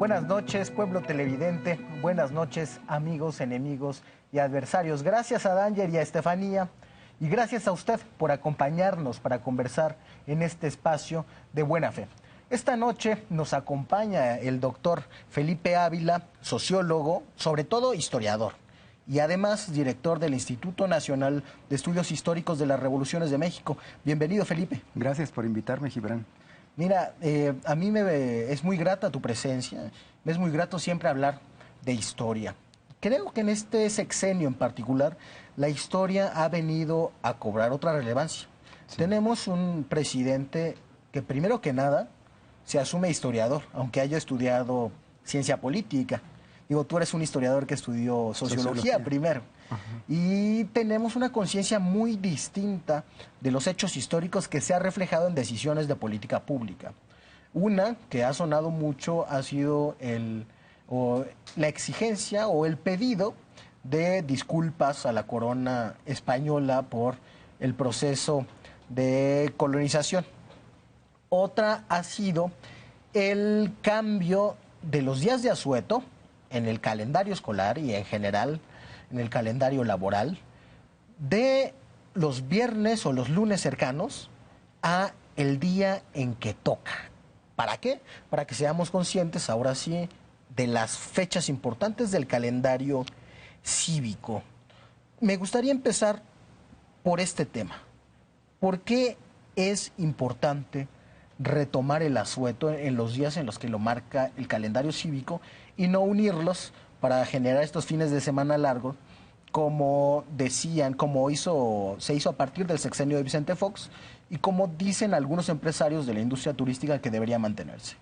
Buenas noches, pueblo televidente. Buenas noches, amigos, enemigos y adversarios. Gracias a Danger y a Estefanía. Y gracias a usted por acompañarnos para conversar en este espacio de buena fe. Esta noche nos acompaña el doctor Felipe Ávila, sociólogo, sobre todo historiador, y además director del Instituto Nacional de Estudios Históricos de las Revoluciones de México. Bienvenido, Felipe. Gracias por invitarme, Gibran. Mira, a mí es muy grata tu presencia, me es muy grato siempre hablar de historia. Creo que en este sexenio en particular, la historia ha venido a cobrar otra relevancia. Sí. Tenemos un presidente que primero que nada se asume historiador, aunque haya estudiado ciencia política. Digo, tú eres un historiador que estudió sociología primero. Y tenemos una conciencia muy distinta de los hechos históricos que se ha reflejado en decisiones de política pública. Una que ha sonado mucho ha sido la exigencia o el pedido de disculpas a la corona española por el proceso de colonización. Otra ha sido el cambio de los días de asueto en el calendario escolar y en general en el calendario laboral, de los viernes o los lunes cercanos a el día en que toca. ¿Para qué? Para que seamos conscientes, ahora sí, de las fechas importantes del calendario cívico. Me gustaría empezar por este tema. ¿Por qué es importante retomar el asueto en los días en los que lo marca el calendario cívico y no unirlos para generar estos fines de semana largos, como decían, como se hizo a partir del sexenio de Vicente Fox y como dicen algunos empresarios de la industria turística que debería mantenerse?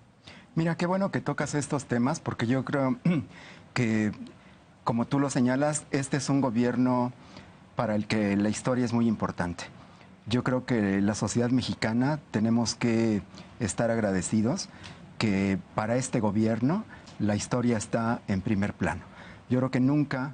Mira, qué bueno que tocas estos temas, porque yo creo que, como tú lo señalas, este es un gobierno para el que la historia es muy importante. Yo creo que la sociedad mexicana tenemos que estar agradecidos que para este gobierno la historia está en primer plano. Yo creo que nunca,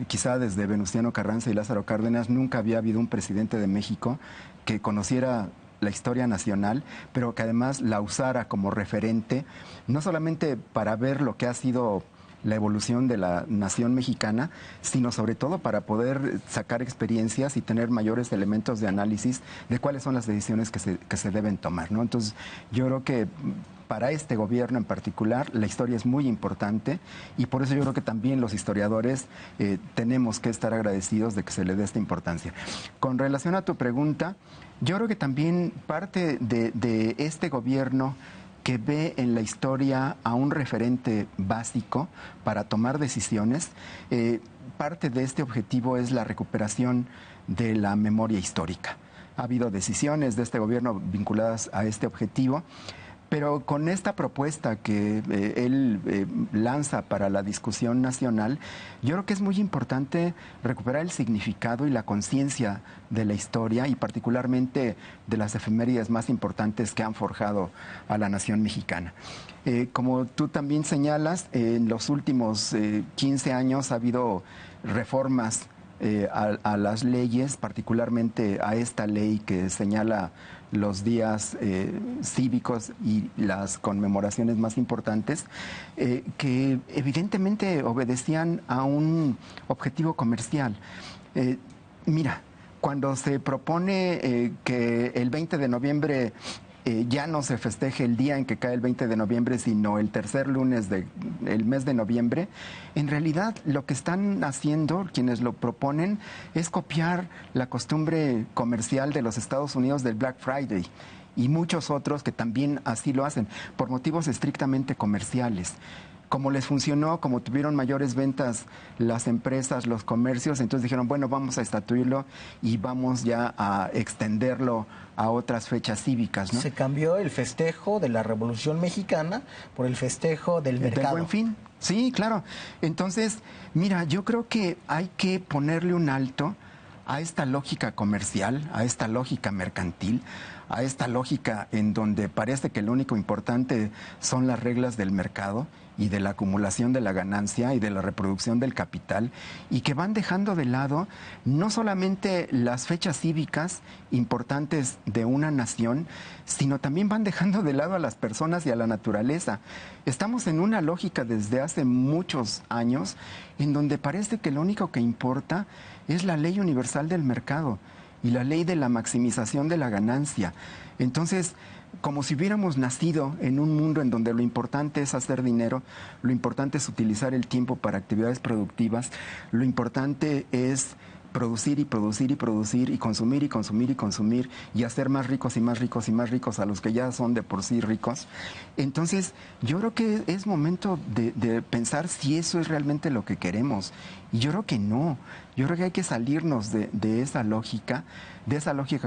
quizá desde Venustiano Carranza y Lázaro Cárdenas, nunca había habido un presidente de México que conociera la historia nacional, pero que además la usara como referente, no solamente para ver lo que ha sido la evolución de la nación mexicana, sino sobre todo para poder sacar experiencias y tener mayores elementos de análisis de cuáles son las decisiones que se deben tomar, ¿no? Entonces, yo creo que para este gobierno en particular, la historia es muy importante y por eso yo creo que también los historiadores tenemos que estar agradecidos de que se le dé esta importancia. Con relación a tu pregunta, yo creo que también parte de este gobierno que ve en la historia a un referente básico para tomar decisiones, parte de este objetivo es la recuperación de la memoria histórica. Ha habido decisiones de este gobierno vinculadas a este objetivo, pero con esta propuesta que él lanza para la discusión nacional, yo creo que es muy importante recuperar el significado y la conciencia de la historia y particularmente de las efemérides más importantes que han forjado a la nación mexicana. Como tú también señalas, en los últimos 15 años ha habido reformas a las leyes, particularmente a esta ley que señala los días cívicos y las conmemoraciones más importantes, que evidentemente obedecían a un objetivo comercial. Mira, cuando se propone que el 20 de noviembre ya no se festeje el día en que cae el 20 de noviembre, sino el tercer lunes del mes de noviembre, en realidad lo que están haciendo quienes lo proponen es copiar la costumbre comercial de los Estados Unidos del Black Friday y muchos otros que también así lo hacen, por motivos estrictamente comerciales. Como les funcionó, como tuvieron mayores ventas las empresas, los comercios, entonces dijeron, bueno, vamos a estatuirlo y vamos ya a extenderlo a otras fechas cívicas, ¿no? Se cambió el festejo de la Revolución Mexicana por el festejo del mercado. Del Buen Fin, sí, claro. Entonces, mira, yo creo que hay que ponerle un alto a esta lógica comercial, a esta lógica mercantil, a esta lógica en donde parece que lo único importante son las reglas del mercado y de la acumulación de la ganancia y de la reproducción del capital, y que van dejando de lado no solamente las fechas cívicas importantes de una nación, sino también van dejando de lado a las personas y a la naturaleza. Estamos en una lógica desde hace muchos años en donde parece que lo único que importa es la ley universal del mercado y la ley de la maximización de la ganancia. Entonces, como si hubiéramos nacido en un mundo en donde lo importante es hacer dinero, lo importante es utilizar el tiempo para actividades productivas, lo importante es producir y producir y producir y consumir y consumir y consumir y hacer más ricos y más ricos y más ricos a los que ya son de por sí ricos. Entonces, yo creo que es momento de pensar si eso es realmente lo que queremos. Y yo creo que no. Yo creo que hay que salirnos de esa lógica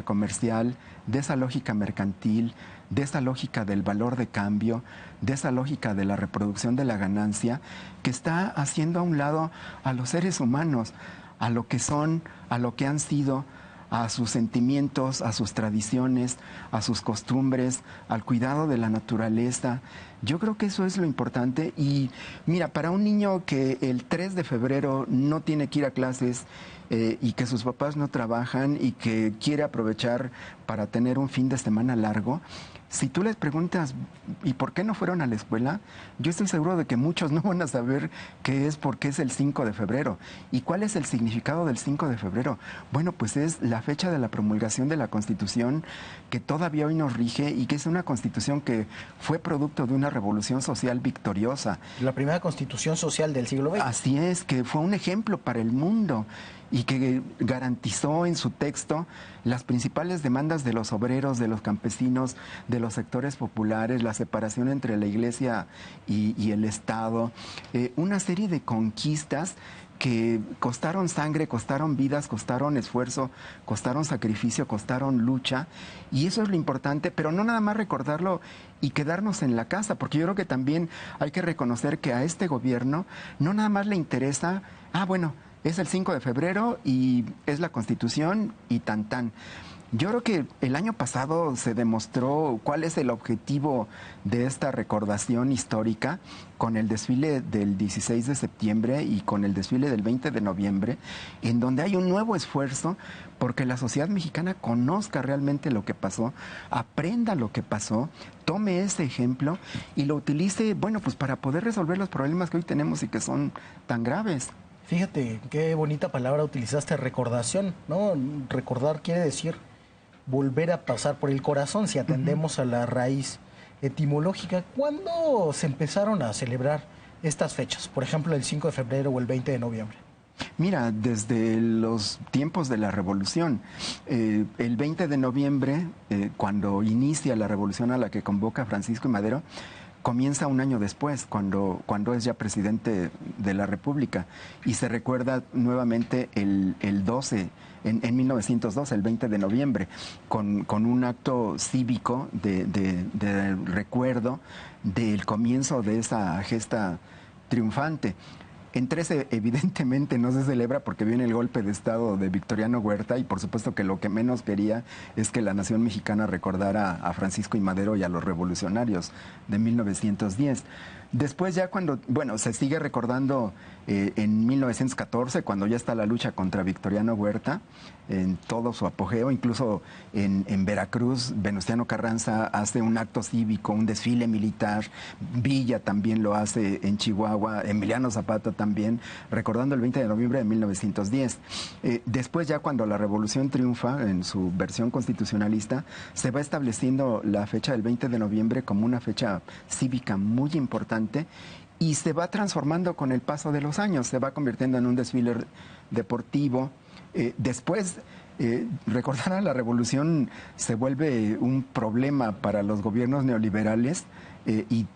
comercial, de esa lógica mercantil, de esa lógica del valor de cambio, de esa lógica de la reproducción de la ganancia, que está haciendo a un lado a los seres humanos, a lo que son, a lo que han sido, a sus sentimientos, a sus tradiciones, a sus costumbres, al cuidado de la naturaleza. Yo creo que eso es lo importante. Y mira, para un niño que el 3 de febrero no tiene que ir a clases y que sus papás no trabajan y que quiere aprovechar para tener un fin de semana largo, si tú les preguntas, ¿y por qué no fueron a la escuela? Yo estoy seguro de que muchos no van a saber qué es, porque es el 5 de febrero. ¿Y cuál es el significado del 5 de febrero? Bueno, pues es la fecha de la promulgación de la Constitución que todavía hoy nos rige y que es una Constitución que fue producto de una revolución social victoriosa. La primera Constitución social del siglo XX. Así es, que fue un ejemplo para el mundo y que garantizó en su texto las principales demandas de los obreros, de los campesinos, de los sectores populares, la separación entre la Iglesia y el Estado, una serie de conquistas que costaron sangre, costaron vidas, costaron esfuerzo, costaron sacrificio, costaron lucha, y eso es lo importante, pero no nada más recordarlo y quedarnos en la casa, porque yo creo que también hay que reconocer que a este gobierno no nada más le interesa, bueno, es el 5 de febrero y es la Constitución y tan tan. Yo creo que el año pasado se demostró cuál es el objetivo de esta recordación histórica con el desfile del 16 de septiembre y con el desfile del 20 de noviembre, en donde hay un nuevo esfuerzo porque la sociedad mexicana conozca realmente lo que pasó, aprenda lo que pasó, tome ese ejemplo y lo utilice, bueno, pues para poder resolver los problemas que hoy tenemos y que son tan graves. Fíjate, qué bonita palabra utilizaste, recordación, ¿no? Recordar quiere decir volver a pasar por el corazón, si atendemos a la raíz etimológica. ¿Cuándo se empezaron a celebrar estas fechas? Por ejemplo, el 5 de febrero o el 20 de noviembre. Mira, desde los tiempos de la Revolución, el 20 de noviembre, cuando inicia la revolución a la que convoca Francisco I. Madero, comienza un año después, cuando es ya presidente de la República, y se recuerda nuevamente el 12, en 1912, el 20 de noviembre, con un acto cívico de recuerdo del comienzo de esa gesta triunfante. En 13 evidentemente no se celebra porque viene el golpe de Estado de Victoriano Huerta y por supuesto que lo que menos quería es que la nación mexicana recordara a Francisco I. Madero y a los revolucionarios de 1910. Después ya cuando, bueno, se sigue recordando en 1914, cuando ya está la lucha contra Victoriano Huerta, en todo su apogeo, incluso en Veracruz, Venustiano Carranza hace un acto cívico, un desfile militar, Villa también lo hace en Chihuahua, Emiliano Zapata también, recordando el 20 de noviembre de 1910. Después ya cuando la revolución triunfa en su versión constitucionalista, se va estableciendo la fecha del 20 de noviembre como una fecha cívica muy importante y se va transformando con el paso de los años, se va convirtiendo en un desfile deportivo. Después, recordar a la revolución se vuelve un problema para los gobiernos neoliberales y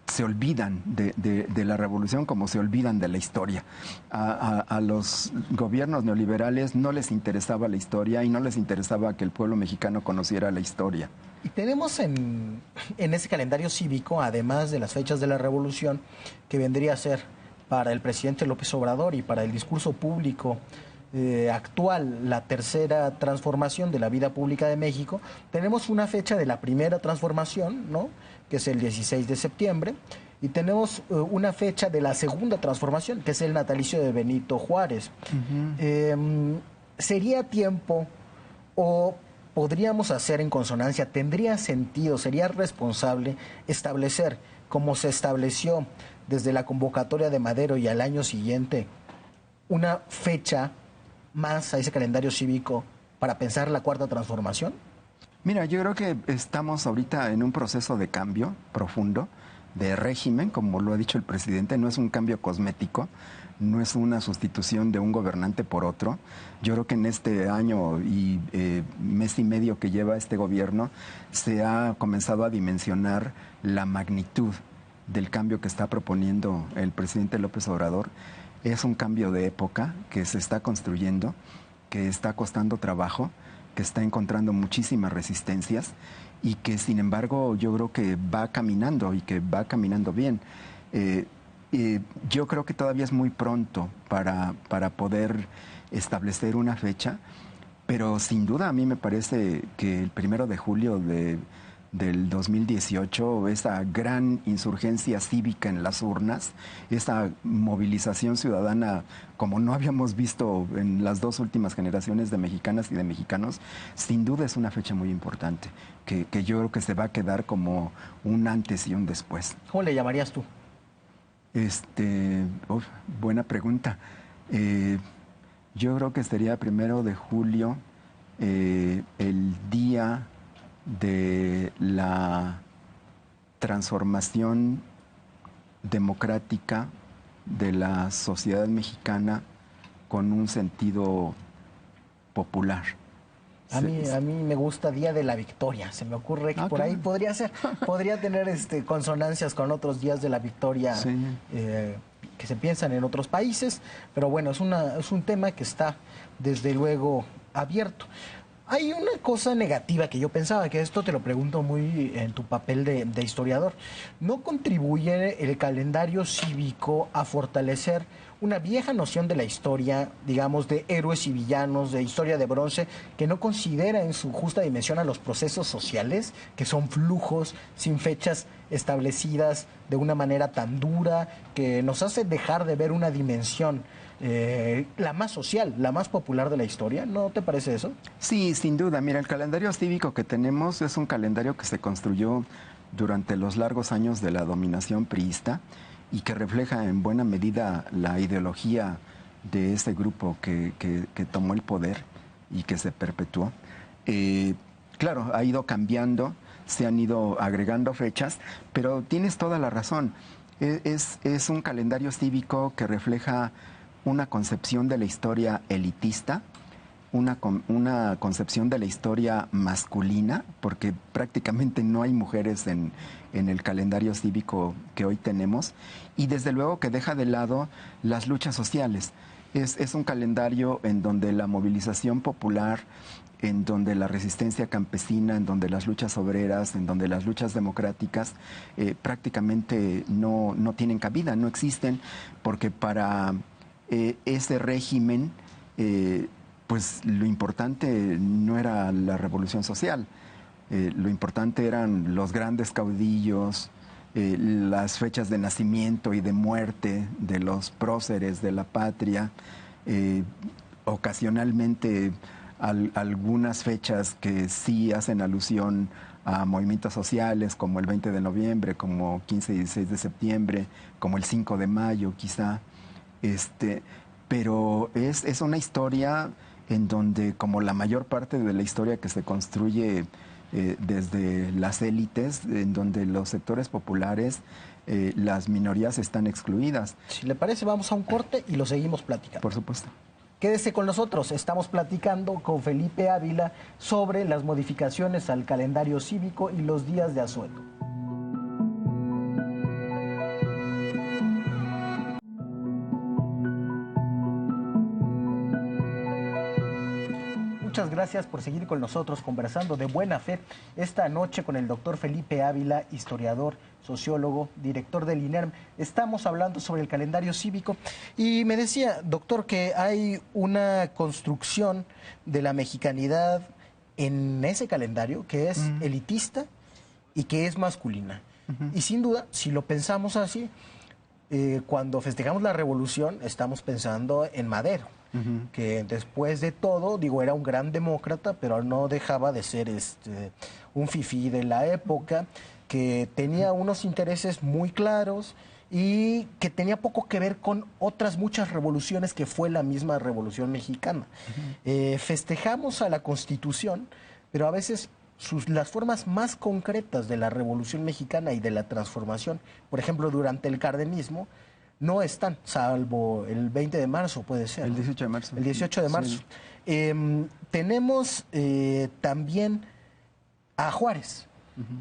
se olvidan de la revolución como se olvidan de la historia. A los gobiernos neoliberales no les interesaba la historia y no les interesaba que el pueblo mexicano conociera la historia. Y tenemos en ese calendario cívico, además de las fechas de la revolución, que vendría a ser para el presidente López Obrador y para el discurso público actual, la tercera transformación de la vida pública de México, tenemos una fecha de la primera transformación, ¿no? Que es el 16 de septiembre, y tenemos una fecha de la segunda transformación, que es el natalicio de Benito Juárez. ¿Sería tiempo o podríamos hacer en consonancia, tendría sentido, sería responsable establecer, como se estableció desde la convocatoria de Madero y al año siguiente, una fecha más a ese calendario cívico para pensar la cuarta transformación? Mira, yo creo que estamos ahorita en un proceso de cambio profundo, de régimen, como lo ha dicho el presidente, no es un cambio cosmético, no es una sustitución de un gobernante por otro. Yo creo que en este año y mes y medio que lleva este gobierno se ha comenzado a dimensionar la magnitud del cambio que está proponiendo el presidente López Obrador. Es un cambio de época que se está construyendo, que está costando trabajo, que está encontrando muchísimas resistencias y que sin embargo yo creo que va caminando y que va caminando bien. Yo creo que todavía es muy pronto para poder establecer una fecha, pero sin duda a mí me parece que el 1 de julio del 2018, esa gran insurgencia cívica en las urnas, esa movilización ciudadana como no habíamos visto en las dos últimas generaciones de mexicanas y de mexicanos, sin duda es una fecha muy importante, que yo creo que se va a quedar como un antes y un después. ¿Cómo le llamarías tú? Buena pregunta. Yo creo que sería 1 de julio, el día de la transformación democrática de la sociedad mexicana con un sentido popular. A mí me gusta Día de la Victoria. Se me ocurre que por ahí podría ser, podría tener consonancias con otros días de la victoria, sí, que se piensan en otros países, pero bueno, es un tema que está desde luego abierto. Hay una cosa negativa que yo pensaba, que esto te lo pregunto muy en tu papel de historiador. ¿No contribuye el calendario cívico a fortalecer una vieja noción de la historia, digamos, de héroes y villanos, de historia de bronce, que no considera en su justa dimensión a los procesos sociales, que son flujos sin fechas establecidas de una manera tan dura, que nos hace dejar de ver una dimensión, la más social, la más popular de la historia? ¿No te parece eso? Sí, sin duda. Mira, el calendario cívico que tenemos es un calendario que se construyó durante los largos años de la dominación priista y que refleja en buena medida la ideología de ese grupo que tomó el poder y que se perpetuó. Claro, ha ido cambiando, se han ido agregando fechas, pero tienes toda la razón. Es un calendario cívico que refleja una concepción de la historia elitista, una concepción de la historia masculina, porque prácticamente no hay mujeres en el calendario cívico que hoy tenemos, y desde luego que deja de lado las luchas sociales. Es un calendario en donde la movilización popular, en donde la resistencia campesina, en donde las luchas obreras, en donde las luchas democráticas prácticamente no tienen cabida, no existen, porque para ese régimen pues lo importante no era la revolución social, lo importante eran los grandes caudillos, las fechas de nacimiento y de muerte de los próceres de la patria, ocasionalmente algunas fechas que sí hacen alusión a movimientos sociales, como el 20 de noviembre, como 15 y 16 de septiembre, como el 5 de mayo quizá. Pero es una historia en donde, como la mayor parte de la historia que se construye desde las élites, en donde los sectores populares, las minorías están excluidas. Si le parece, vamos a un corte y lo seguimos platicando. Por supuesto. Quédese con nosotros, estamos platicando con Felipe Ávila sobre las modificaciones al calendario cívico y los días de asueto. Muchas muchas gracias por seguir con nosotros conversando de buena fe esta noche con el doctor Felipe Ávila, historiador, sociólogo, director del INERM. Estamos hablando sobre el calendario cívico y me decía, doctor, que hay una construcción de la mexicanidad en ese calendario que es elitista y que es masculina. Y sin duda, si lo pensamos así, cuando festejamos la revolución estamos pensando en Madero, que después de todo, digo, era un gran demócrata, pero no dejaba de ser un fifí de la época, que tenía unos intereses muy claros y que tenía poco que ver con otras muchas revoluciones que fue la misma Revolución Mexicana. Festejamos a la Constitución, pero a veces las formas más concretas de la Revolución Mexicana y de la transformación, por ejemplo, durante el cardenismo, no están, salvo el 20 de marzo, puede ser. El 18 de marzo. El 18 de marzo. Sí. Tenemos también a Juárez,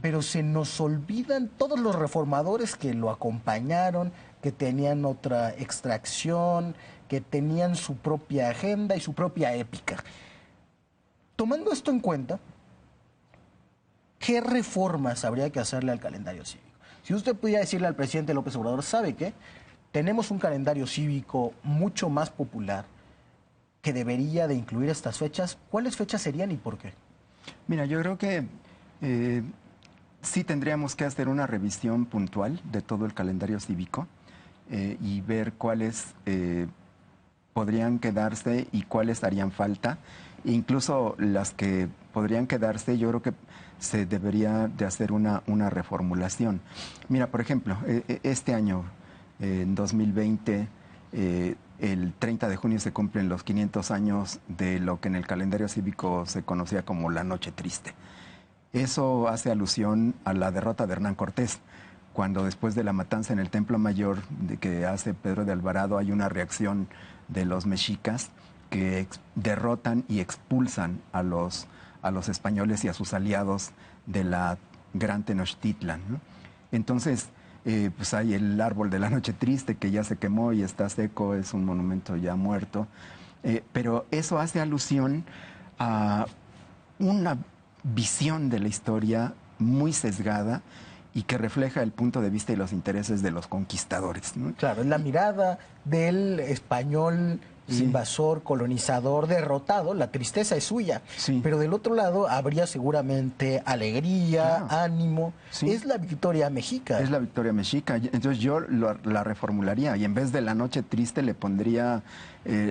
pero se nos olvidan todos los reformadores que lo acompañaron, que tenían otra extracción, que tenían su propia agenda y su propia épica. Tomando esto en cuenta, ¿qué reformas habría que hacerle al calendario cívico? Si usted pudiera decirle al presidente López Obrador, ¿sabe qué? Tenemos un calendario cívico mucho más popular que debería de incluir estas fechas. ¿Cuáles fechas serían y por qué? Mira, yo creo que sí tendríamos que hacer una revisión puntual de todo el calendario cívico y ver cuáles podrían quedarse y cuáles harían falta. Incluso las que podrían quedarse, yo creo que se debería de hacer una reformulación. Mira, por ejemplo, este año, en 2020, el 30 de junio se cumplen los 500 años de lo que en el calendario cívico se conocía como la Noche Triste. Eso hace alusión a la derrota de Hernán Cortés, cuando después de la matanza en el Templo Mayor que hace Pedro de Alvarado hay una reacción de los mexicas que derrotan y expulsan a los españoles y a sus aliados de la Gran Tenochtitlan, ¿no? Entonces, pues hay el árbol de la Noche Triste que ya se quemó y está seco, es un monumento ya muerto, pero eso hace alusión a una visión de la historia muy sesgada y que refleja el punto de vista y los intereses de los conquistadores, ¿no? Claro, es la mirada del español invasor, colonizador, derrotado. La tristeza es suya, pero del otro lado habría seguramente alegría, ánimo. Es la victoria mexica. Es la victoria mexica. Entonces yo la reformularía y en vez de la Noche Triste le pondría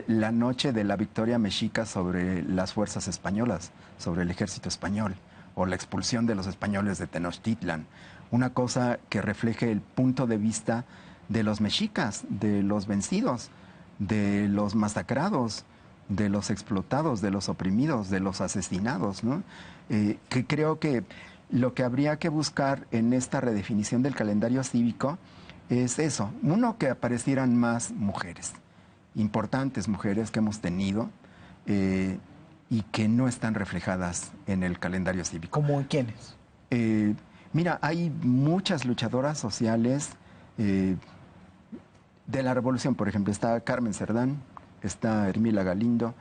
la noche de la victoria mexica sobre las fuerzas españolas, sobre el ejército español, o la expulsión de los españoles de Tenochtitlan. Una cosa que refleje el punto de vista de los mexicas, de los vencidos, de los masacrados, de los explotados, de los oprimidos, de los asesinados, ¿no? Que creo que lo que habría que buscar en esta redefinición del calendario cívico es eso. Uno, que aparecieran más mujeres, importantes mujeres que hemos tenido y que no están reflejadas en el calendario cívico. ¿Cómo quiénes? Mira, hay muchas luchadoras sociales de la revolución. Por ejemplo, está Carmen Cerdán, está Hermila Galindo,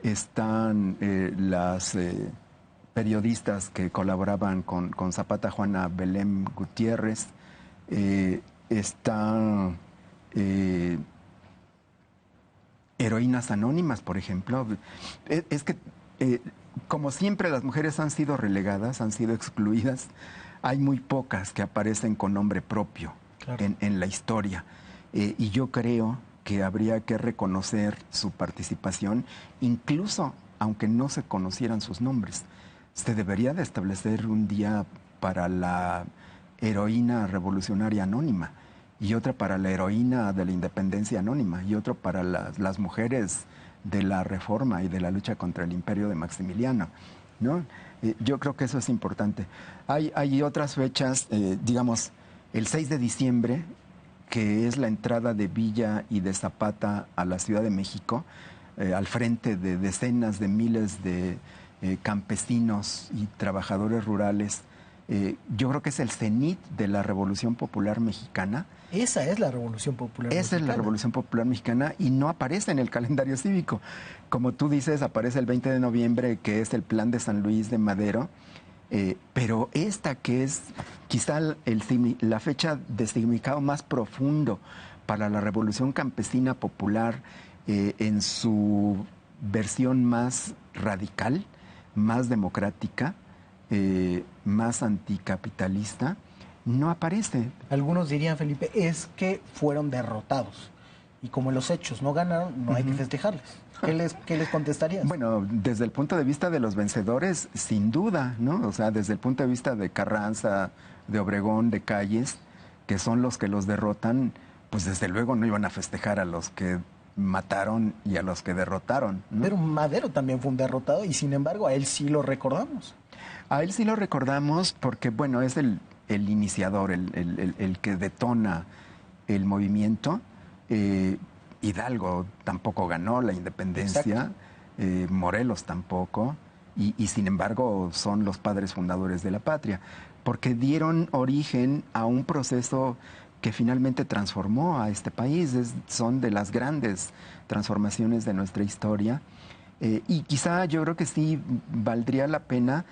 están las periodistas que colaboraban con Zapata, Juana Belén Gutiérrez, están heroínas anónimas, por ejemplo. Es que, como siempre, las mujeres han sido relegadas, han sido excluidas. Hay muy pocas que aparecen con nombre propio en la historia. Y yo creo que habría que reconocer su participación, incluso aunque no se conocieran sus nombres. Se debería de establecer un día para la heroína revolucionaria anónima, y otra para la heroína de la independencia anónima, y otro para las mujeres de la Reforma y de la lucha contra el imperio de Maximiliano, ¿no? Yo creo que eso es importante. Hay otras fechas, digamos, el 6 de diciembre, que es la entrada de Villa y de Zapata a la Ciudad de México, al frente de decenas de miles de campesinos y trabajadores rurales yo creo que es el cenit de la Revolución Popular Mexicana. Esa es la Revolución Popular Esa Mexicana. es la Revolución Popular Mexicana y no aparece en el calendario cívico. Como tú dices, aparece el 20 de noviembre, que es el Plan de San Luis de Madero, pero esta que es quizá la fecha de significado más profundo para la Revolución Campesina Popular en su versión más radical, más democrática, más anticapitalista, no aparece. Algunos dirían, Felipe, es que fueron derrotados. Y como en los hechos no ganaron, no hay que festejarles. ¿Qué les contestarías? Bueno, desde el punto de vista de los vencedores, sin duda, ¿no? O sea, desde el punto de vista de Carranza, de Obregón, de Calles, que son los que los derrotan, pues desde luego no iban a festejar a los que mataron y a los que derrotaron, ¿no? Pero Madero también fue un derrotado y sin embargo a él sí lo recordamos. A él sí lo recordamos porque, bueno, es el iniciador, el que detona el movimiento. Hidalgo tampoco ganó la independencia, Morelos tampoco, y sin embargo son los padres fundadores de la patria, porque dieron origen a un proceso que finalmente transformó a este país. Son de las grandes transformaciones de nuestra historia. Y quizá yo creo que sí valdría la pena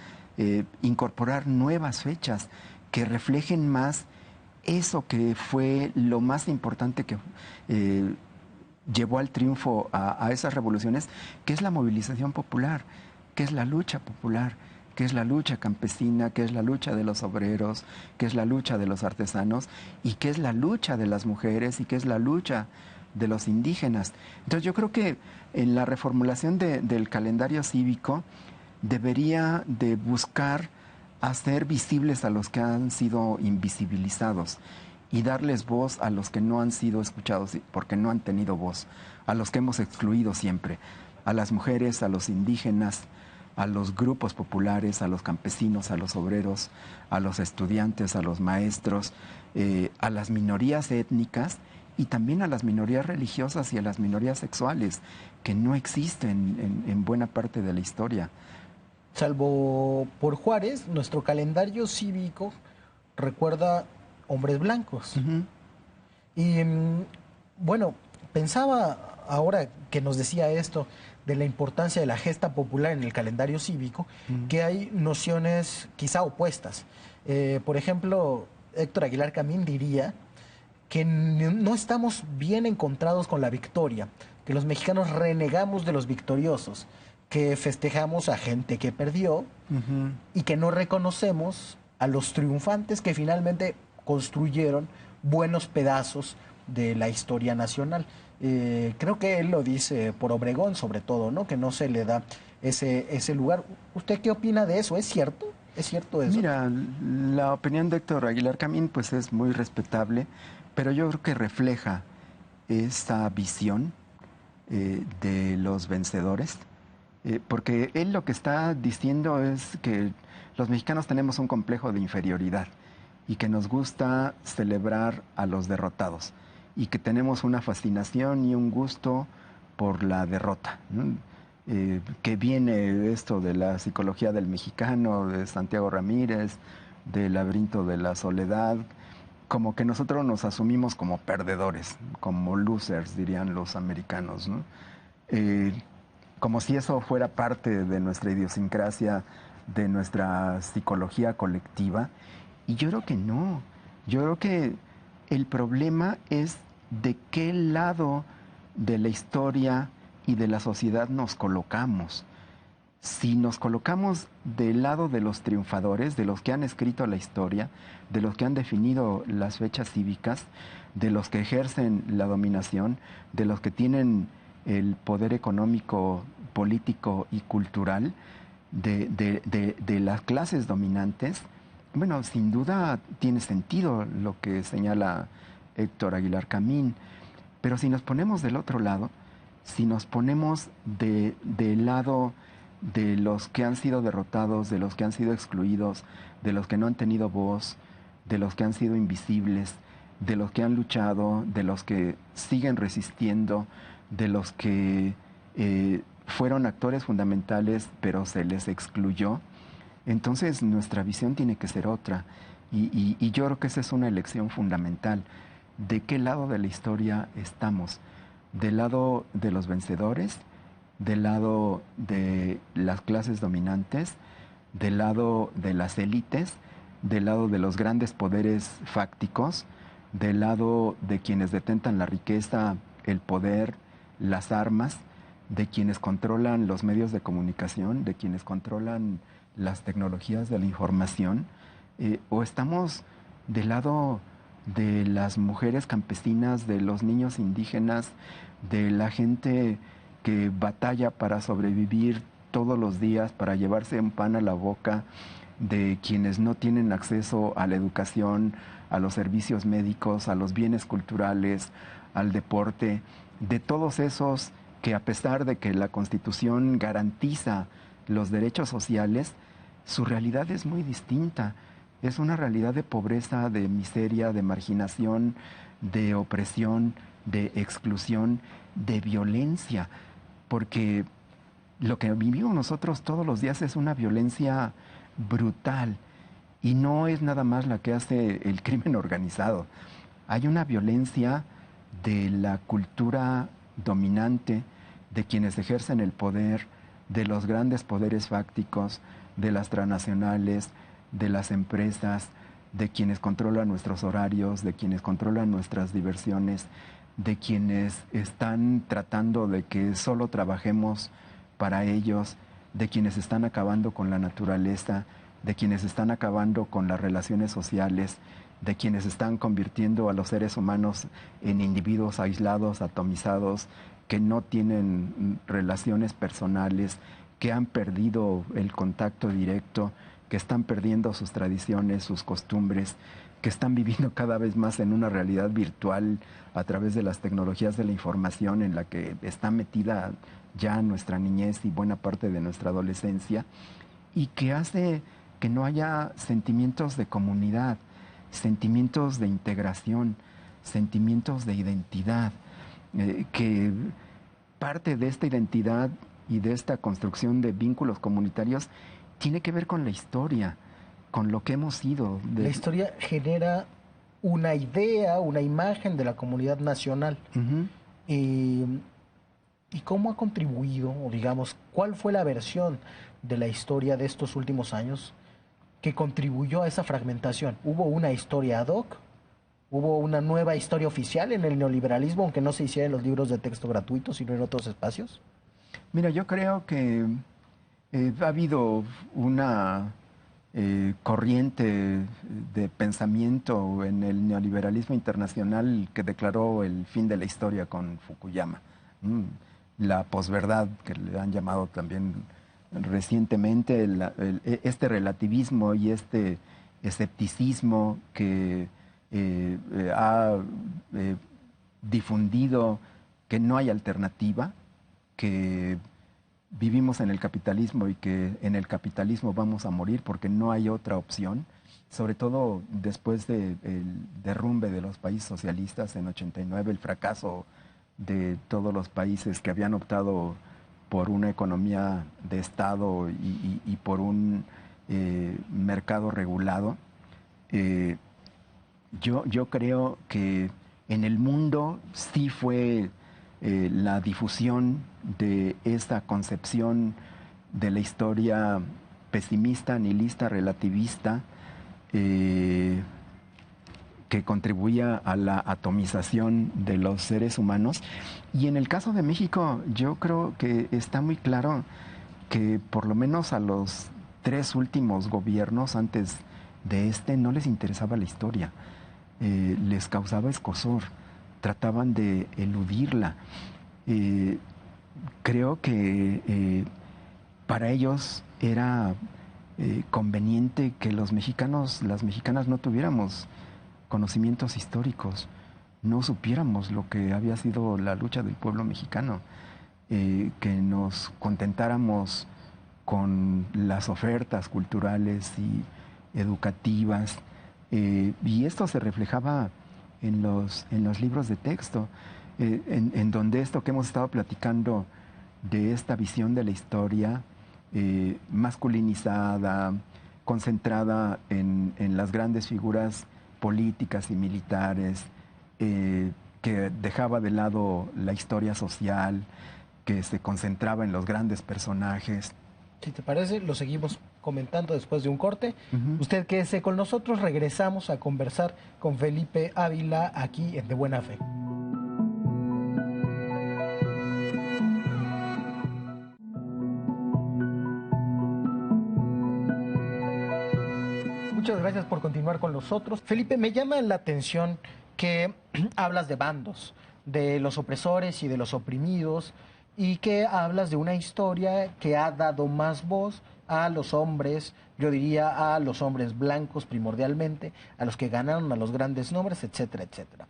incorporar nuevas fechas que reflejen más eso que fue lo más importante que llevó al triunfo a esas revoluciones, que es la movilización popular, que es la lucha popular, que es la lucha campesina, que es la lucha de los obreros, que es la lucha de los artesanos y que es la lucha de las mujeres y que es la lucha de los indígenas. Entonces yo creo que en la reformulación del calendario cívico debería de buscar hacer visibles a los que han sido invisibilizados y darles voz a los que no han sido escuchados porque no han tenido voz, a los que hemos excluido siempre, a las mujeres, a los indígenas, a los grupos populares, a los campesinos, a los obreros, a los estudiantes, a los maestros, a las minorías étnicas y también a las minorías religiosas y a las minorías sexuales, que no existen en buena parte de la historia. Salvo por Juárez, nuestro calendario cívico recuerda hombres blancos. Y bueno, pensaba ahora que nos decía esto de la importancia de la gesta popular en el calendario cívico, que hay nociones quizá opuestas. Por ejemplo, Héctor Aguilar Camín diría que no estamos bien encontrados con la victoria, que los mexicanos renegamos de los victoriosos, que festejamos a gente que perdió y que no reconocemos a los triunfantes que finalmente construyeron buenos pedazos de la historia nacional. Creo que él lo dice por Obregón sobre todo, ¿no? Que no se le da ese lugar. ¿Usted qué opina de eso? ¿Es cierto? ¿Es cierto eso? Mira, la opinión de Héctor Aguilar Camín pues es muy respetable, pero yo creo que refleja esta visión de los vencedores, porque él lo que está diciendo es que los mexicanos tenemos un complejo de inferioridad y que nos gusta celebrar a los derrotados y que tenemos una fascinación y un gusto por la derrota, ¿no? Que viene esto de la psicología del mexicano, de Santiago Ramírez, del laberinto de la soledad, como que nosotros nos asumimos como perdedores, como losers, dirían los americanos, ¿no? Como si eso fuera parte de nuestra idiosincrasia, de nuestra psicología colectiva. Y yo creo que no. Yo creo que el problema es de qué lado de la historia y de la sociedad nos colocamos. Si nos colocamos del lado de los triunfadores, de los que han escrito la historia, de los que han definido las fechas cívicas, de los que ejercen la dominación, de los que tienen el poder económico, político y cultural, de las clases dominantes, bueno, sin duda tiene sentido lo que señala Héctor Aguilar Camín, pero si nos ponemos del otro lado, si nos ponemos del lado de los que han sido derrotados, de los que han sido excluidos, de los que no han tenido voz, de los que han sido invisibles, de los que han luchado, de los que siguen resistiendo, de los que fueron actores fundamentales pero se les excluyó, Entonces nuestra visión tiene que ser otra. Y yo creo que esa es una elección fundamental. ¿De qué lado de la historia estamos? ¿Del lado de los vencedores? ¿Del lado de las clases dominantes? ¿Del lado de las élites? ¿Del lado de los grandes poderes fácticos? ¿Del lado de quienes detentan la riqueza, el poder, las armas? ¿De quienes controlan los medios de comunicación? ¿De quienes controlan las tecnologías de la información? ¿O estamos del lado de las mujeres campesinas, de los niños indígenas, de la gente que batalla para sobrevivir todos los días, para llevarse un pan a la boca, de quienes no tienen acceso a la educación, a los servicios médicos, a los bienes culturales, al deporte, de todos esos que a pesar de que la Constitución garantiza los derechos sociales, su realidad es muy distinta? Es una realidad de pobreza, de miseria, de marginación, de opresión, de exclusión, de violencia, porque lo que vivimos nosotros todos los días es una violencia brutal y no es nada más la que hace el crimen organizado. Hay una violencia de la cultura dominante, de quienes ejercen el poder, de los grandes poderes fácticos, de las transnacionales, de las empresas, de quienes controlan nuestros horarios, de quienes controlan nuestras diversiones, de quienes están tratando de que solo trabajemos para ellos, de quienes están acabando con la naturaleza, de quienes están acabando con las relaciones sociales, de quienes están convirtiendo a los seres humanos en individuos aislados, atomizados, que no tienen relaciones personales, que han perdido el contacto directo, que están perdiendo sus tradiciones, sus costumbres, que están viviendo cada vez más en una realidad virtual a través de las tecnologías de la información en la que está metida ya nuestra niñez y buena parte de nuestra adolescencia, y que hace que no haya sentimientos de comunidad, sentimientos de integración, sentimientos de identidad, que parte de esta identidad y de esta construcción de vínculos comunitarios tiene que ver con la historia, con lo que hemos sido. La historia genera una idea, una imagen de la comunidad nacional. Uh-huh. ¿Y cómo ha contribuido, o digamos, cuál fue la versión de la historia de estos últimos años que contribuyó a esa fragmentación? ¿Hubo una historia ad hoc? ¿Hubo una nueva historia oficial en el neoliberalismo, aunque no se hiciera en los libros de texto gratuitos, sino en otros espacios? Mira, yo creo que ha habido una corriente de pensamiento en el neoliberalismo internacional que declaró el fin de la historia con Fukuyama. La posverdad, que le han llamado también recientemente, este relativismo y este escepticismo que ha difundido que no hay alternativa, que vivimos en el capitalismo y que en el capitalismo vamos a morir porque no hay otra opción, sobre todo después del derrumbe de los países socialistas en 89, el fracaso de todos los países que habían optado por una economía de Estado y por un mercado regulado. Yo creo que en el mundo sí fue la difusión de esta concepción de la historia pesimista, nihilista, relativista, que contribuía a la atomización de los seres humanos. Y en el caso de México, yo creo que está muy claro que por lo menos a los 3 últimos gobiernos antes de este no les interesaba la historia, les causaba escozor, trataban de eludirla. Creo que para ellos era conveniente que los mexicanos, las mexicanas no tuviéramos conocimientos históricos, no supiéramos lo que había sido la lucha del pueblo mexicano, que nos contentáramos con las ofertas culturales y educativas, y esto se reflejaba en los libros de texto, en donde esto que hemos estado platicando de esta visión de la historia masculinizada, concentrada en las grandes figuras políticas y militares, que dejaba de lado la historia social, que se concentraba en los grandes personajes. Si te parece, lo seguimos comentando después de un corte. Usted quédese con nosotros, regresamos a conversar con Felipe Ávila aquí en De Buena Fe. Muchas gracias por continuar con nosotros. Felipe, me llama la atención que hablas de bandos, de los opresores y de los oprimidos, y que hablas de una historia que ha dado más voz a los hombres, yo diría a los hombres blancos primordialmente, a los que ganaron a los grandes nombres, etcétera, etcétera.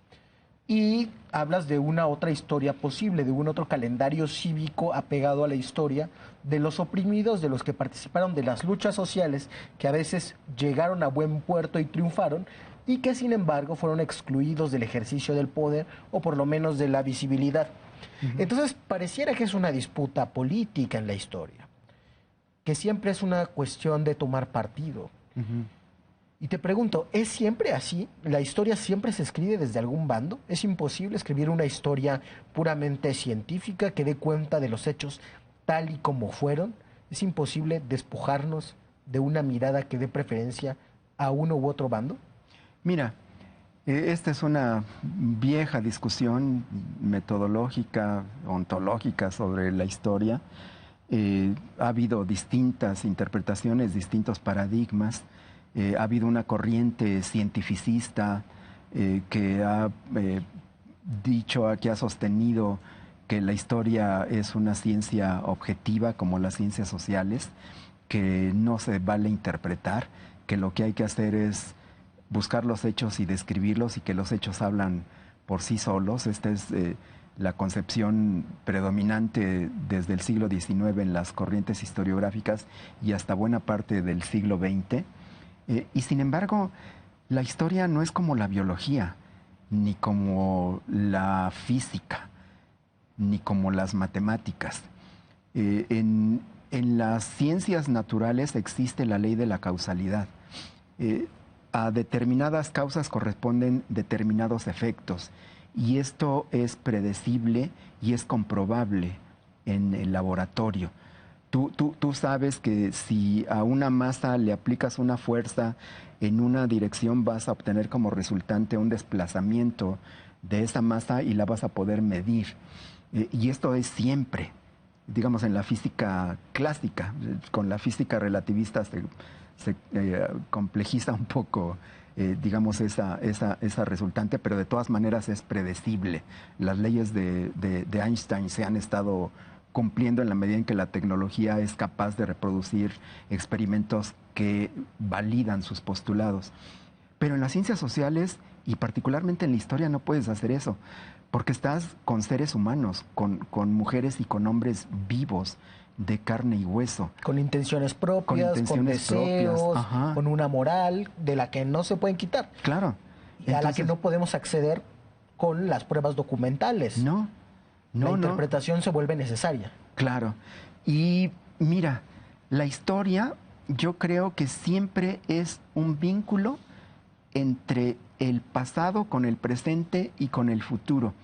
Y hablas de una otra historia posible, de un otro calendario cívico apegado a la historia de los oprimidos, de los que participaron de las luchas sociales, que a veces llegaron a buen puerto y triunfaron, y que sin embargo fueron excluidos del ejercicio del poder o por lo menos de la visibilidad. Entonces pareciera que es una disputa política en la historia, que siempre es una cuestión de tomar partido. Y te pregunto, ¿es siempre así? ¿La historia siempre se escribe desde algún bando? ¿Es imposible escribir una historia puramente científica que dé cuenta de los hechos tal y como fueron? ¿Es imposible despojarnos de una mirada que dé preferencia a uno u otro bando? Mira, esta es una vieja discusión metodológica, ontológica sobre la historia. Ha habido distintas interpretaciones, distintos paradigmas. Ha habido una corriente cientificista que ha dicho, que ha sostenido que la historia es una ciencia objetiva como las ciencias sociales, que no se vale interpretar, que lo que hay que hacer es buscar los hechos y describirlos y que los hechos hablan por sí solos. Esta es la concepción predominante desde el siglo XIX en las corrientes historiográficas y hasta buena parte del siglo XX. Y sin embargo, la historia no es como la biología, ni como la física, ni como las matemáticas. En las ciencias naturales existe la ley de la causalidad. A determinadas causas corresponden determinados efectos, y esto es predecible y es comprobable en el laboratorio. Tú sabes que si a una masa le aplicas una fuerza en una dirección, vas a obtener como resultante un desplazamiento de esa masa y la vas a poder medir. Y esto es siempre, digamos, en la física clásica. Con la física relativista se complejiza un poco, digamos, esa resultante, pero de todas maneras es predecible. Las leyes de Einstein se han estado cumpliendo en la medida en que la tecnología es capaz de reproducir experimentos que validan sus postulados. Pero en las ciencias sociales, y particularmente en la historia, no puedes hacer eso, porque estás con seres humanos, con mujeres y con hombres vivos, de carne y hueso. Con intenciones propias, con deseos, con una moral de la que no se pueden quitar. Claro. Y a la que no podemos acceder con las pruebas documentales. La interpretación se vuelve necesaria. Claro. Y mira, la historia yo creo que siempre es un vínculo entre el pasado con el presente y con el futuro.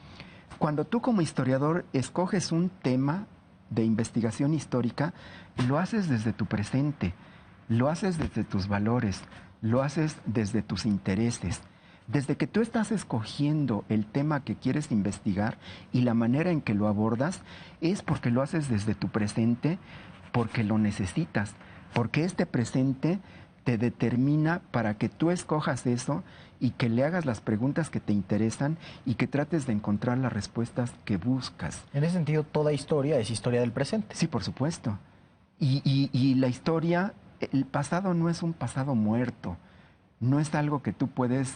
Cuando tú como historiador escoges un tema de investigación histórica, lo haces desde tu presente, lo haces desde tus valores, lo haces desde tus intereses. Desde que tú estás escogiendo el tema que quieres investigar y la manera en que lo abordas, es porque lo haces desde tu presente, porque lo necesitas, porque este presente te determina para que tú escojas eso y que le hagas las preguntas que te interesan y que trates de encontrar las respuestas que buscas. En ese sentido, toda historia es historia del presente. Sí, por supuesto. Y la historia, el pasado no es un pasado muerto, no es algo que tú puedes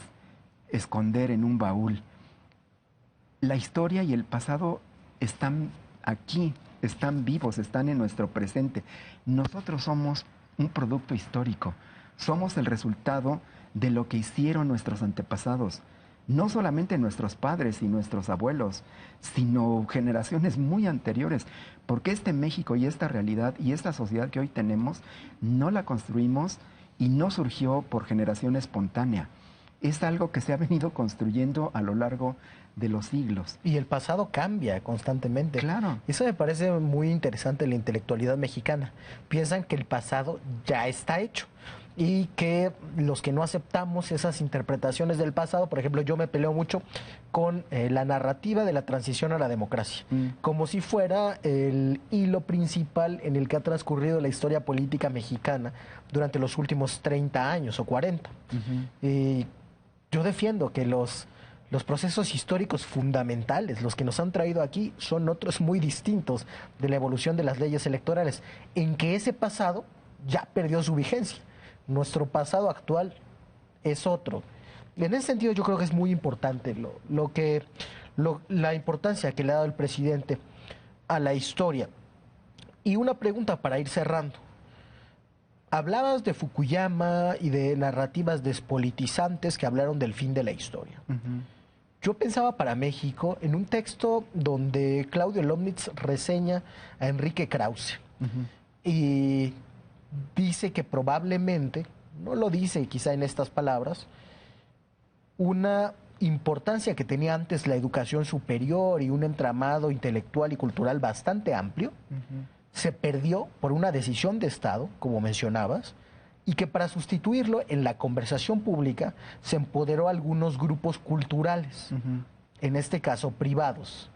esconder en un baúl. La historia y el pasado están aquí, están vivos, están en nuestro presente. Nosotros somos un producto histórico, somos el resultado de lo que hicieron nuestros antepasados, no solamente nuestros padres y nuestros abuelos, sino generaciones muy anteriores, porque este México y esta realidad y esta sociedad que hoy tenemos no la construimos y no surgió por generación espontánea. Es algo que se ha venido construyendo a lo largo de los siglos. Y el pasado cambia constantemente. Claro. Eso me parece muy interesante en la intelectualidad mexicana. Piensan que el pasado ya está hecho y que los que no aceptamos esas interpretaciones del pasado, por ejemplo, yo me peleo mucho con la narrativa de la transición a la democracia, como si fuera el hilo principal en el que ha transcurrido la historia política mexicana durante los últimos 30 años o 40. Y yo defiendo que los procesos históricos fundamentales, los que nos han traído aquí, son otros muy distintos de la evolución de las leyes electorales, en que ese pasado ya perdió su vigencia. Nuestro pasado actual es otro. En ese sentido yo creo que es muy importante la importancia que le ha dado el presidente a la historia. Y una pregunta para ir cerrando. Hablabas de Fukuyama y de narrativas despolitizantes que hablaron del fin de la historia. Yo pensaba para México en un texto donde Claudio Lomnitz reseña a Enrique Krause y dice que probablemente, no lo dice quizá en estas palabras, una importancia que tenía antes la educación superior y un entramado intelectual y cultural bastante amplio, se perdió por una decisión de Estado, como mencionabas, y que para sustituirlo en la conversación pública se empoderó a algunos grupos culturales, en este caso privados,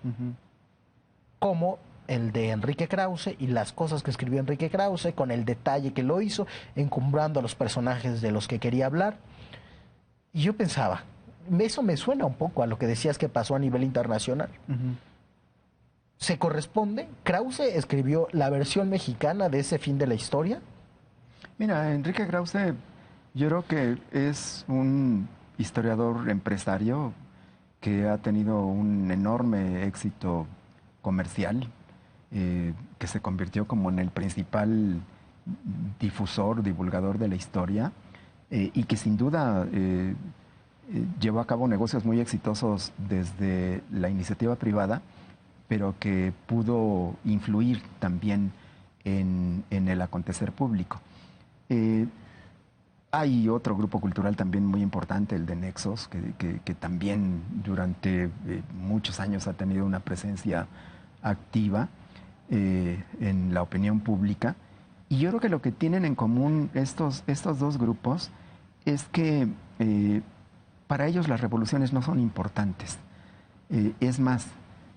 como el de Enrique Krause y las cosas que escribió Enrique Krause, con el detalle que lo hizo, encumbrando a los personajes de los que quería hablar. Y yo pensaba, eso me suena un poco a lo que decías que pasó a nivel internacional. ¿Se corresponde? ¿Krause escribió la versión mexicana de ese fin de la historia? Mira, Enrique Krause, yo creo que es un historiador empresario que ha tenido un enorme éxito comercial, que se convirtió como en el principal difusor, divulgador de la historia, y que sin duda llevó a cabo negocios muy exitosos desde la iniciativa privada, pero que pudo influir también en el acontecer público. Hay otro grupo cultural también muy importante, el de Nexos, que también durante muchos años ha tenido una presencia activa en la opinión pública. Y yo creo que lo que tienen en común estos dos grupos es que para ellos las revoluciones no son importantes. Es más,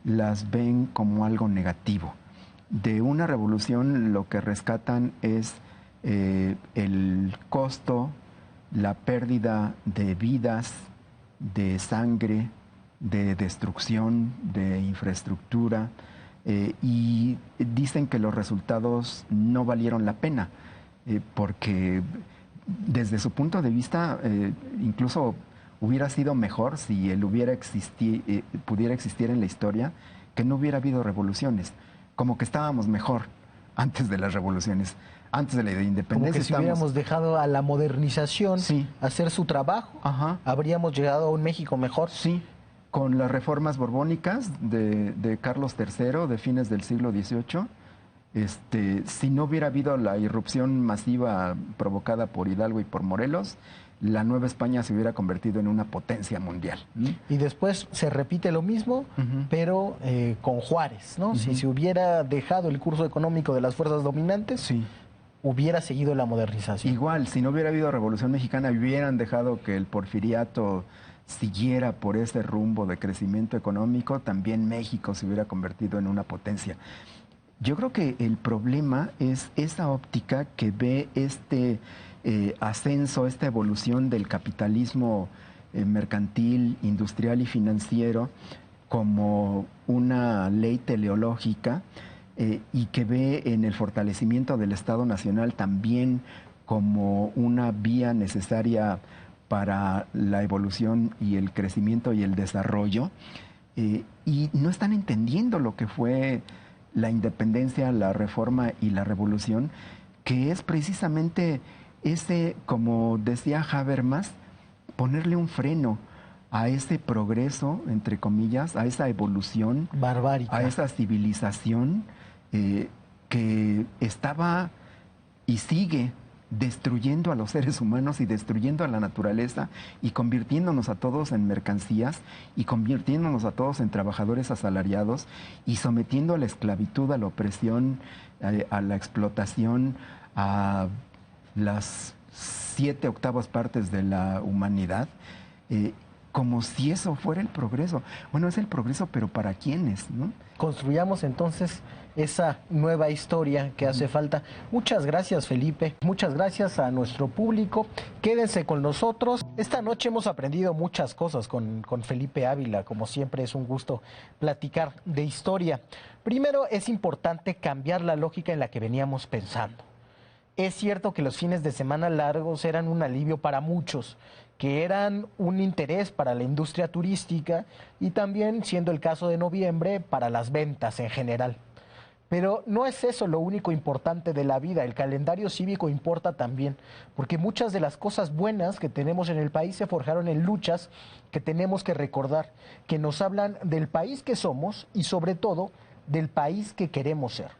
las ven como algo negativo. De una revolución lo que rescatan es el costo, la pérdida de vidas, de sangre, de destrucción, de infraestructura, y dicen que los resultados no valieron la pena, porque desde su punto de vista incluso hubiera sido mejor si él pudiera existir en la historia, que no hubiera habido revoluciones, como que estábamos mejor antes de las revoluciones. Antes de la independencia. Como que si hubiéramos dejado a la modernización hacer su trabajo, habríamos llegado a un México mejor. Sí, con las reformas borbónicas de Carlos III de fines del siglo XVIII, si no hubiera habido la irrupción masiva provocada por Hidalgo y por Morelos, la Nueva España se hubiera convertido en una potencia mundial. Y después se repite lo mismo, pero con Juárez, ¿no? Si se hubiera dejado el curso económico de las fuerzas dominantes, hubiera seguido la modernización. Igual, si no hubiera habido Revolución Mexicana, hubieran dejado que el porfiriato siguiera por ese rumbo de crecimiento económico, también México se hubiera convertido en una potencia. Yo creo que el problema es esa óptica que ve este ascenso, esta evolución del capitalismo mercantil, industrial y financiero como una ley teleológica, y que ve en el fortalecimiento del Estado Nacional también como una vía necesaria para la evolución y el crecimiento y el desarrollo, y no están entendiendo lo que fue la independencia, la reforma y la revolución, que es precisamente ese, como decía Habermas, ponerle un freno a ese progreso, entre comillas, a esa evolución barbárica, a esa civilización que estaba y sigue destruyendo a los seres humanos y destruyendo a la naturaleza y convirtiéndonos a todos en mercancías y convirtiéndonos a todos en trabajadores asalariados y sometiendo a la esclavitud, a la opresión, a la explotación, a las 7/8 partes de la humanidad, como si eso fuera el progreso. Bueno, es el progreso, pero ¿para quiénes, no? Construyamos entonces esa nueva historia que hace falta. Muchas gracias, Felipe. Muchas gracias a nuestro público. Quédense con nosotros. Esta noche hemos aprendido muchas cosas con Felipe Ávila. Como siempre, es un gusto platicar de historia. Primero, es importante cambiar la lógica en la que veníamos pensando. Es cierto que los fines de semana largos eran un alivio para muchos, que eran un interés para la industria turística y también, siendo el caso de noviembre, para las ventas en general. Pero no es eso lo único importante de la vida, el calendario cívico importa también, porque muchas de las cosas buenas que tenemos en el país se forjaron en luchas que tenemos que recordar, que nos hablan del país que somos y sobre todo del país que queremos ser.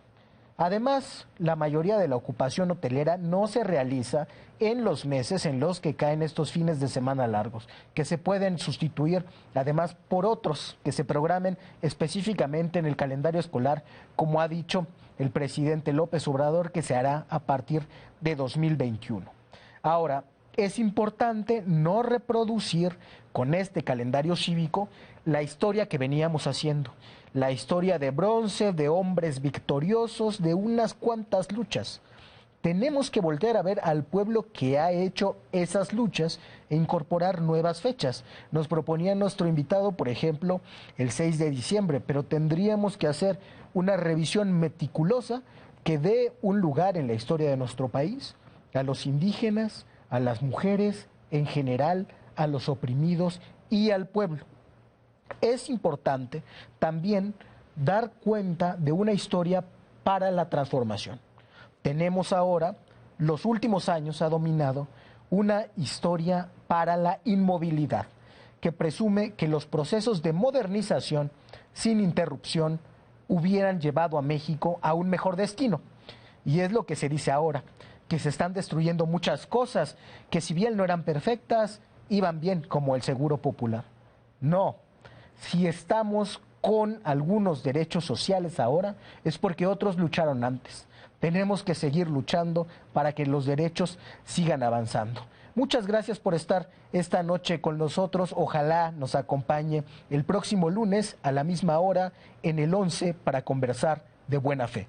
Además, la mayoría de la ocupación hotelera no se realiza en los meses en los que caen estos fines de semana largos, que se pueden sustituir además por otros que se programen específicamente en el calendario escolar, como ha dicho el presidente López Obrador, que se hará a partir de 2021. Ahora, es importante no reproducir con este calendario cívico la historia que veníamos haciendo. La historia de bronce, de hombres victoriosos, de unas cuantas luchas. Tenemos que voltear a ver al pueblo que ha hecho esas luchas e incorporar nuevas fechas. Nos proponía nuestro invitado, por ejemplo, el 6 de diciembre, pero tendríamos que hacer una revisión meticulosa que dé un lugar en la historia de nuestro país a los indígenas, a las mujeres, en general, a los oprimidos y al pueblo. Es importante también dar cuenta de una historia para la transformación. Tenemos ahora, los últimos años ha dominado una historia para la inmovilidad, que presume que los procesos de modernización sin interrupción hubieran llevado a México a un mejor destino. Y es lo que se dice ahora, que se están destruyendo muchas cosas, que si bien no eran perfectas, iban bien, como el Seguro Popular. No. Si estamos con algunos derechos sociales ahora, es porque otros lucharon antes. Tenemos que seguir luchando para que los derechos sigan avanzando. Muchas gracias por estar esta noche con nosotros. Ojalá nos acompañe el próximo lunes a la misma hora en el 11 para conversar de buena fe.